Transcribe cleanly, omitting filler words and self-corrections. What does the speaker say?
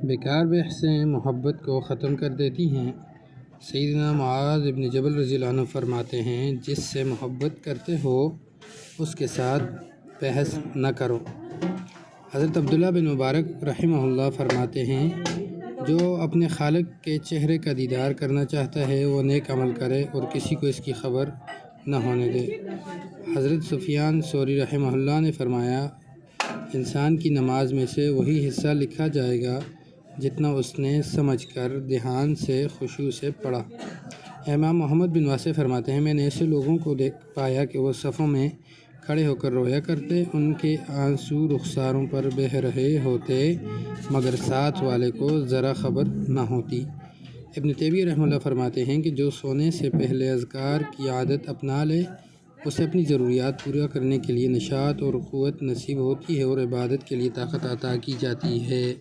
بیکار بحثیں محبت کو ختم کر دیتی ہیں۔ سیدنا معاذ بن جبل رضی اللہ عنہ فرماتے ہیں، جس سے محبت کرتے ہو اس کے ساتھ بحث نہ کرو۔ حضرت عبداللہ بن مبارک رحمہ اللہ فرماتے ہیں، جو اپنے خالق کے چہرے کا دیدار کرنا چاہتا ہے وہ نیک عمل کرے اور کسی کو اس کی خبر نہ ہونے دے۔ حضرت سفیان ثوری رحمہ اللہ نے فرمایا، انسان کی نماز میں سے وہی حصہ لکھا جائے گا جتنا اس نے سمجھ کر دھیان سے خشوع سے پڑھا۔ امام محمد بن واسع فرماتے ہیں، میں نے ایسے لوگوں کو دیکھ پایا کہ وہ صفوں میں کھڑے ہو کر رویا کرتے، ان کے آنسو رخساروں پر بہہ رہے ہوتے مگر ساتھ والے کو ذرا خبر نہ ہوتی۔ ابن تیمیہ رحمہ اللہ فرماتے ہیں کہ جو سونے سے پہلے اذکار کی عادت اپنا لے اسے اپنی ضروریات پورا کرنے کے لیے نشاط اور قوت نصیب ہوتی ہے اور عبادت کے لیے طاقت عطا کی جاتی ہے۔